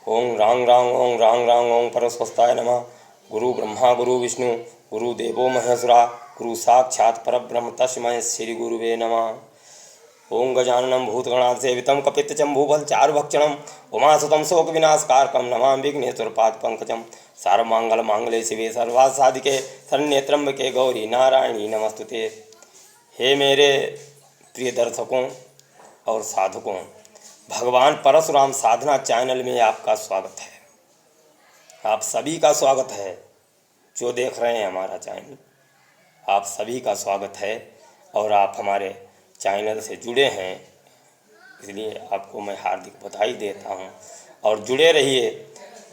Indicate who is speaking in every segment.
Speaker 1: ओं रांग रांग ओं रांग रांग ओं परस्वस्ताय नमः। गुरु ब्रह्मा गुरु विष्णु गुरु देवो महेश्वरा गुरु साक्षात् परब्रह्म तस्मै श्री गुरुवे नमः। ओं गजाननं भूतगणाधिसेवितं कपित्तजम्बूफलचारुभक्षणं उमासुतं शोकविनाशकारकं नमामि विघ्नेश्वरपादपङ्कजं। सर्वमङ्गलमाङ्गल्ये शिवे सर्वार्थसाधिके शरण्ये त्र्यंबके गौरी नारायणी नमस्तुते। हे मेरे प्रिय दर्शकों और साधकों, भगवान परशुराम साधना चैनल में आपका स्वागत है। आप सभी का स्वागत है जो देख रहे हैं हमारा चैनल, आप सभी का स्वागत है। और आप हमारे चैनल से जुड़े हैं, इसलिए आपको मैं हार्दिक बधाई देता हूं। और जुड़े रहिए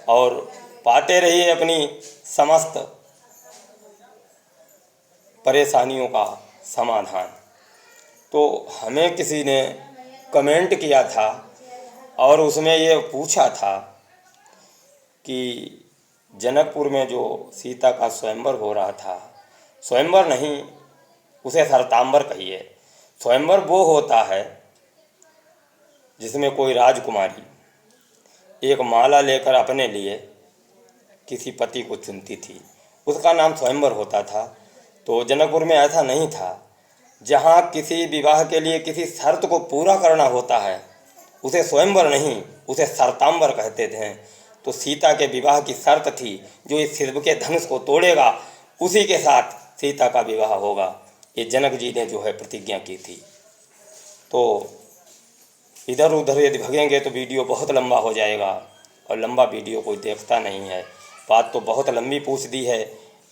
Speaker 1: और पाते रहिए अपनी समस्त परेशानियों का समाधान। तो हमें किसी ने कमेंट किया था और उसमें ये पूछा था कि जनकपुर में जो सीता का स्वयंवर हो रहा था, स्वयंवर नहीं उसे सरतांबर कहिए। स्वयंवर वो होता है जिसमें कोई राजकुमारी एक माला लेकर अपने लिए किसी पति को चुनती थी, उसका नाम स्वयंवर होता था। तो जनकपुर में ऐसा नहीं था। जहाँ किसी विवाह के लिए किसी शर्त को पूरा करना होता है उसे स्वयंवर नहीं उसे सरतांबर कहते थे। तो सीता के विवाह की शर्त थी, जो इस शिव के धनुष को तोड़ेगा उसी के साथ सीता का विवाह होगा। ये जनक जी ने जो है प्रतिज्ञा की थी। तो इधर उधर यदि भगेंगे तो वीडियो बहुत लंबा हो जाएगा और लंबा वीडियो कोई देखता नहीं है। बात तो बहुत लंबी पूछ दी है,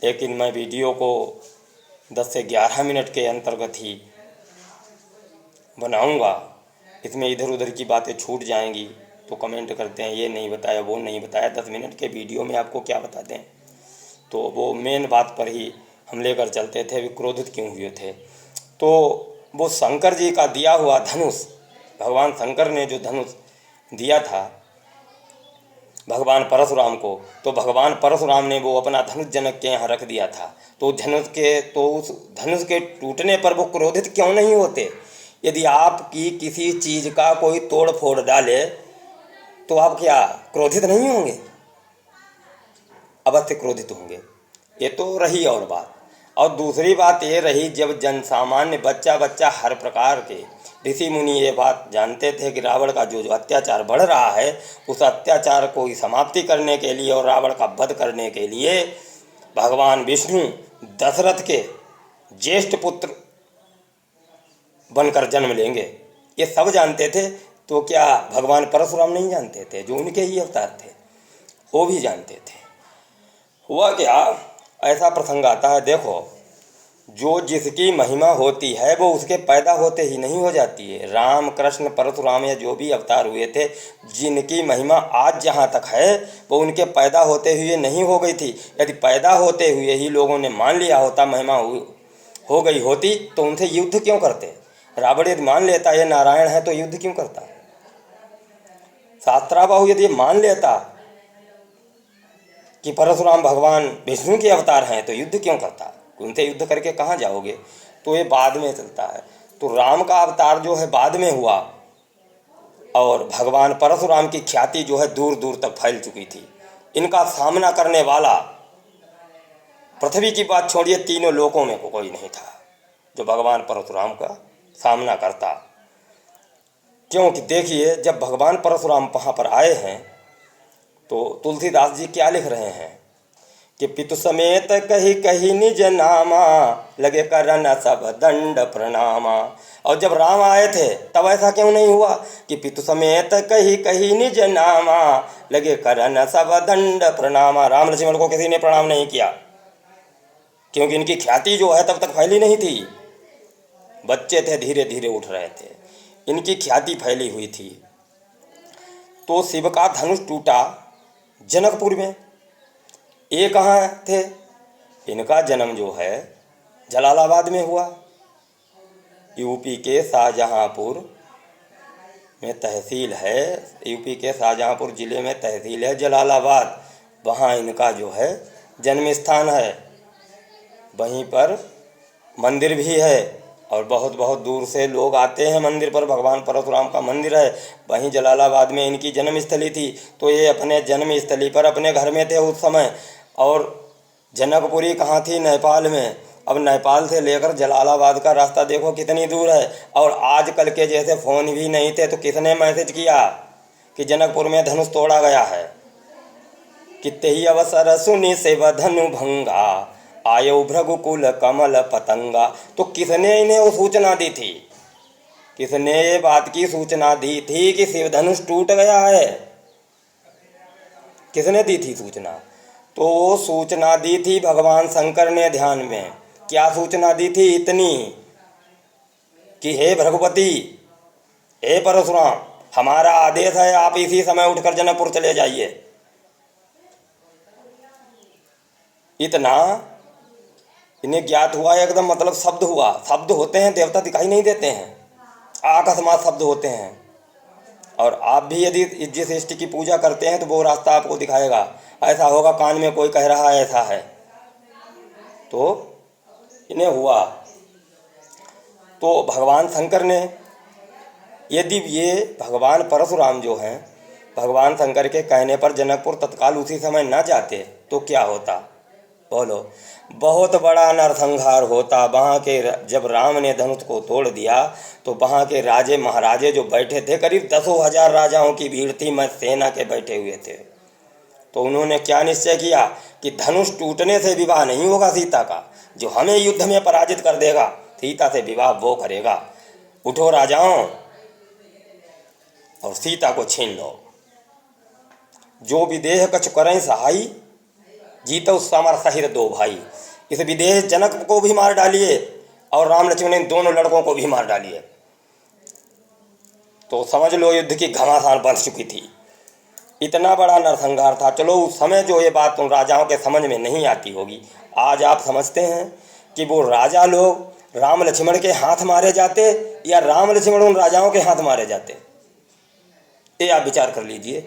Speaker 1: लेकिन मैं वीडियो को 10 से 11 मिनट के अंतर्गत ही बनाऊंगा। इसमें इधर उधर की बातें छूट जाएंगी तो कमेंट करते हैं ये नहीं बताया वो नहीं बताया। 10 मिनट के वीडियो में आपको क्या बता दें। तो वो मेन बात पर ही हम लेकर चलते थे, वे क्रोधित क्यों हुए थे। तो वो शंकर जी का दिया हुआ धनुष, भगवान शंकर ने जो धनुष दिया था भगवान परशुराम को, तो भगवान परशुराम ने वो अपना धनुष जनक के यहाँ रख दिया था। तो उस धनुष के टूटने पर वो क्रोधित क्यों नहीं होते। यदि आपकी किसी चीज़ का कोई तोड़ फोड़ डाले तो आप क्या क्रोधित नहीं होंगे? अवश्य क्रोधित होंगे। ये तो रही और बात। और दूसरी बात ये रही, जब जन सामान्य बच्चा हर प्रकार के ऋषि मुनि ये बात जानते थे कि रावण का जो अत्याचार बढ़ रहा है, उस अत्याचार को समाप्ति करने के लिए और रावण का वध करने के लिए भगवान विष्णु दशरथ के ज्येष्ठ पुत्र बनकर जन्म लेंगे, ये सब जानते थे। तो क्या भगवान परशुराम नहीं जानते थे, जो उनके ही अवतार थे? वो भी जानते थे। हुआ क्या, ऐसा प्रसंग आता है, देखो जो जिसकी महिमा होती है वो उसके पैदा होते ही नहीं हो जाती है। राम कृष्ण परशुराम या जो भी अवतार हुए थे, जिनकी महिमा आज जहाँ तक है वो उनके पैदा होते हुए नहीं हो गई थी। यदि पैदा होते हुए ही लोगों ने मान लिया होता, महिमा हो गई होती, तो उनसे युद्ध क्यों करते। रावण यदि मान लेता ये नारायण है तो युद्ध क्यों करता। शास्त्राबाहु यदि मान लेता कि परशुराम भगवान विष्णु के अवतार हैं तो युद्ध क्यों करता। उनसे युद्ध करके कहाँ जाओगे। तो ये बाद में चलता है। तो राम का अवतार जो है बाद में हुआ और भगवान परशुराम की ख्याति जो है दूर दूर तक फैल चुकी थी। इनका सामना करने वाला पृथ्वी की बात छोड़िए, तीनों लोकों में कोई नहीं था जो भगवान परशुराम का सामना करता। क्योंकि देखिए, जब भगवान परशुराम वहाँ पर आए हैं तो तुलसीदास जी क्या लिख रहे हैं कि पितु समेत कही कही निज नामा लगे करन सब दंड प्रणामा। और जब राम आए थे तब ऐसा क्यों नहीं हुआ कि पितु समेत कही कही निज नामा लगे करन सब दंड प्रणामा। राम लक्ष्मण को किसी ने प्रणाम नहीं किया, क्योंकि इनकी ख्याति जो है तब तक फैली नहीं थी। बच्चे थे, धीरे धीरे उठ रहे थे, इनकी ख्याति फैली हुई थी। तो शिव का धनुष टूटा जनकपुर में। ये कहाँ थे? इनका जन्म जो है जलालाबाद में हुआ। यूपी के शाहजहाँपुर में तहसील है, यूपी के शाहजहाँपुर ज़िले में तहसील है जलालाबाद। वहाँ इनका जो है जन्म स्थान है। वहीं पर मंदिर भी है और बहुत बहुत दूर से लोग आते हैं मंदिर पर। भगवान परशुराम का मंदिर है, वहीं जलालाबाद में इनकी जन्मस्थली थी। तो ये अपने जन्मस्थली पर अपने घर में थे उस समय। और जनकपुरी कहाँ थी? नेपाल में। अब नेपाल से लेकर जलालाबाद का रास्ता देखो कितनी दूर है। और आजकल के जैसे फ़ोन भी नहीं थे, तो किसने मैसेज किया कि जनकपुर में धनुष तोड़ा गया है? कित्ते ही अवसर सुनि सेव धनु भंगा, आयो भृगुकुल कमल पतंगा। तो किसने इन्हें वो सूचना दी थी? किसने ये बात की सूचना दी थी कि शिव धनुष टूट गया है? किसने दी थी सूचना? तो वो सूचना दी थी भगवान शंकर ने ध्यान में। क्या सूचना दी थी? इतनी कि हे भृगुपति, हे परशुराम, हमारा आदेश है, आप इसी समय उठकर जनकपुर चले जाइए। इतना इन्हें ज्ञात हुआ एकदम, मतलब शब्द हुआ। शब्द होते हैं, देवता दिखाई नहीं देते हैं, आकस्मात शब्द होते हैं। और आप भी यदि जिस इष्ट की पूजा करते हैं तो वो रास्ता आपको दिखाएगा। ऐसा होगा कान में कोई कह रहा है ऐसा है, तो इन्हें हुआ। तो भगवान शंकर ने, यदि ये भगवान परशुराम जो हैं, भगवान शंकर के कहने पर जनकपुर तत्काल उसी समय न जाते तो क्या होता? बोलो, बहुत बड़ा नरसंहार होता। वहाँ के जब राम ने धनुष को तोड़ दिया तो वहाँ के राजे महाराजे जो बैठे थे, करीब 10,000 राजाओं की भीड़ थी, मैं सेना के बैठे हुए थे। तो उन्होंने क्या निश्चय किया कि धनुष टूटने से विवाह नहीं होगा सीता का। जो हमें युद्ध में पराजित कर देगा, सीता से विवाह वो करेगा। उठो राजाओं और सीता को छीन लो। जो विदेह कछु करें सहाई, जीतो समर सहित दो भाई। इस विदेह जनक को भी मार डालिए और राम लक्ष्मण इन दोनों लड़कों को भी मार डालिए। तो समझ लो युद्ध की घमासान बन चुकी थी। इतना बड़ा नरसंहार था। चलो उस समय जो ये बात उन राजाओं के समझ में नहीं आती होगी, आज आप समझते हैं कि वो राजा लोग राम लक्ष्मण के हाथ मारे जाते या राम लक्ष्मण उन राजाओं के हाथ मारे जाते? ये आप विचार कर लीजिए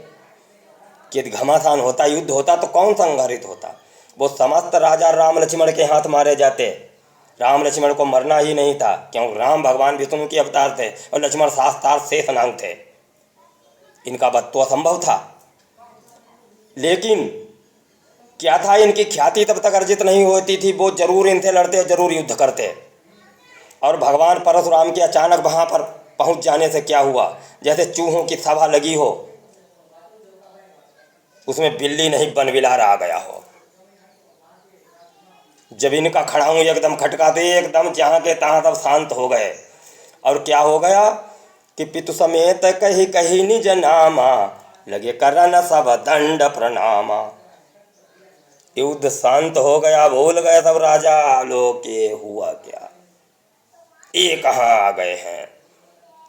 Speaker 1: कि यदि घमासान होता, युद्ध होता, तो कौन संघारित होता? वो समस्त राजा राम लक्ष्मण के हाथ मारे जाते। राम लक्ष्मण को मरना ही नहीं था, क्योंकि राम भगवान विष्णु के अवतार थे और लक्ष्मण शास्त्रार्थ शेषनाग थे। इनका वध तो असंभव था। लेकिन क्या था, इनकी ख्याति तब तक अर्जित नहीं होती थी। वो जरूर इनसे लड़ते और जरूर युद्ध करते। और भगवान परशुराम के अचानक वहाँ पर पहुँच जाने से क्या हुआ? जैसे चूहों की सभा लगी हो, उसमें बिल्ली नहीं बनविलार आ गया हो। जब इनका खड़ाऊं एकदम खटका, तो एकदम जहाँ के तहाँ सब शांत हो गए। और क्या हो गया कि पितु समेत कही कही निज नामा, लगे करन सब दंड प्रणामा। युद्ध शांत हो गया, भूल गए सब राजा लोग के हुआ क्या, ये कहाँ आ गए हैं।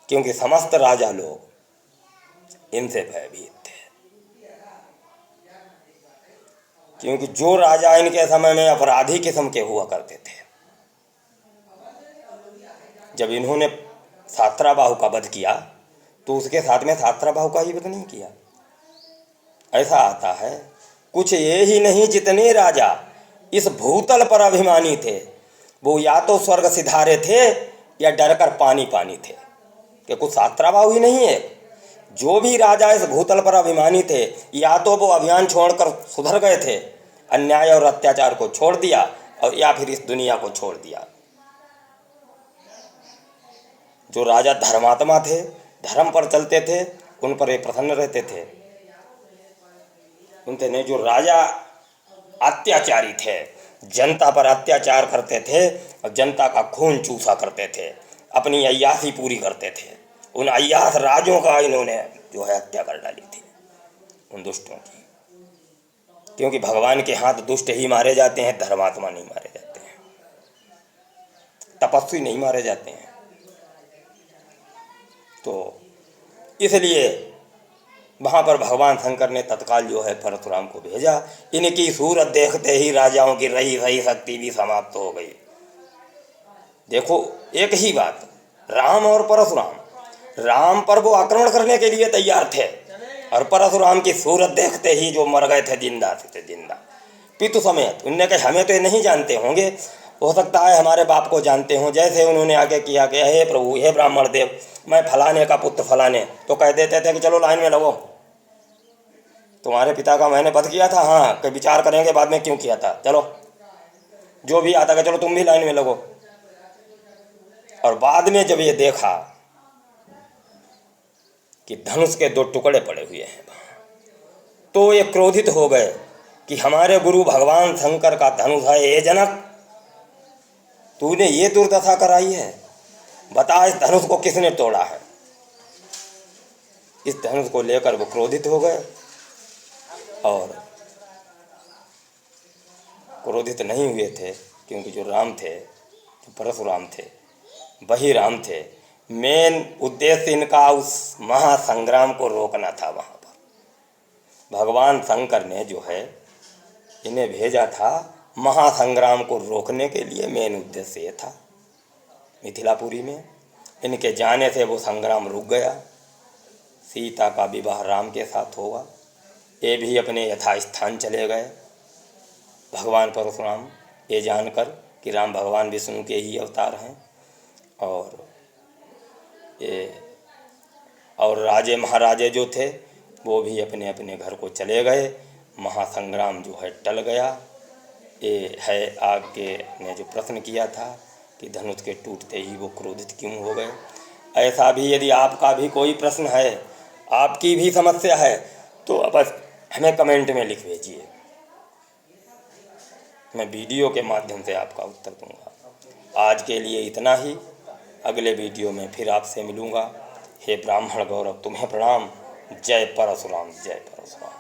Speaker 1: क्योंकि समस्त राजा लोग इनसे भयभीत थे। क्योंकि जो राजा इनके समय में अपराधी किस्म के हुआ करते थे, जब इन्होंने शास्त्राबाहु का वध किया तो उसके साथ में शास्त्राबाहु का ही वध नहीं किया। ऐसा आता है, कुछ ये ही नहीं जितने राजा इस भूतल पर अभिमानी थे, वो या तो स्वर्ग सिधारे थे या डरकर पानी पानी थे। कि कुछ शास्त्राबाहु ही नहीं है। जो भी राजा इस भूतल पर अभिमानी थे, या तो वो अभिमान छोड़कर सुधर गए थे, अन्याय और अत्याचार को छोड़ दिया, और या फिर इस दुनिया को छोड़ दिया। जो राजा धर्मात्मा थे, धर्म पर चलते थे, उन पर ये प्रसन्न रहते थे। उनसे नहीं, जो राजा अत्याचारी थे, जनता पर अत्याचार करते थे और जनता का खून चूसा करते थे, अपनी अय्यासी पूरी करते थे, उन अय्यास राजों का इन्होंने जो है हत्या कर डाली थी, उन दुष्टों की। क्योंकि भगवान के हाथ दुष्ट ही मारे जाते हैं, धर्मात्मा नहीं मारे जाते हैं, तपस्वी नहीं मारे जाते हैं। तो इसलिए वहाँ पर भगवान शंकर ने तत्काल जो है परशुराम को भेजा। इनकी सूरत देखते ही राजाओं की रही सही शक्ति भी समाप्त हो गई। देखो एक ही बात, राम और परशुराम, राम पर वो आक्रमण करने के लिए तैयार थे और परशुराम की सूरत देखते ही जो मर गए थे जिंदा थे जिंदा, पितु समेत। उनने कहा हमें तो ये नहीं जानते होंगे, हो सकता है हमारे बाप को जानते हों, जैसे उन्होंने आगे किया कि हे प्रभु, हे ब्राह्मण देव, मैं फलाने का पुत्र फलाने, तो कह देते थे कि चलो लाइन में लगो, तुम्हारे पिता का मैंने वध किया था, हाँ कि विचार करेंगे बाद में क्यों किया था, चलो जो भी आता है चलो तुम भी लाइन में लगो। और बाद में जब ये देखा कि धनुष के 2 टुकड़े पड़े हुए हैं, तो ये क्रोधित हो गए कि हमारे गुरु भगवान शंकर का धनुष है, ये जनक तूने ये दुर्दशा कराई है, बता इस धनुष को किसने तोड़ा है। इस धनुष को लेकर वो क्रोधित हो गए, और क्रोधित नहीं हुए थे क्योंकि जो राम थे, जो परशुराम थे, वही राम थे। मेन उद्देश्य इनका उस महासंग्राम को रोकना था। वहाँ पर भगवान शंकर ने जो है इन्हें भेजा था महासंग्राम को रोकने के लिए। मेन उद्देश्य ये था। मिथिलापुरी में इनके जाने से वो संग्राम रुक गया। सीता का विवाह राम के साथ होगा। ये भी अपने यथास्थान चले गए। भगवान परशुराम ये जानकर कि राम भगवान विष्णु के ही अवतार हैं, और राजे महाराजे जो थे वो भी अपने अपने घर को चले गए। महासंग्राम जो है टल गया। ये है आगे ने जो प्रश्न किया था कि धनुष के टूटते ही वो क्रोधित क्यों हो गए। ऐसा भी यदि आपका भी कोई प्रश्न है, आपकी भी समस्या है, तो बस हमें कमेंट में लिख भेजिए, मैं वीडियो के माध्यम से आपका उत्तर दूंगा। आज के लिए इतना ही। अगले वीडियो में फिर आपसे मिलूंगा। हे ब्राह्मण गौरव, तुम्हें प्रणाम। जय परशुराम, जय परशुराम।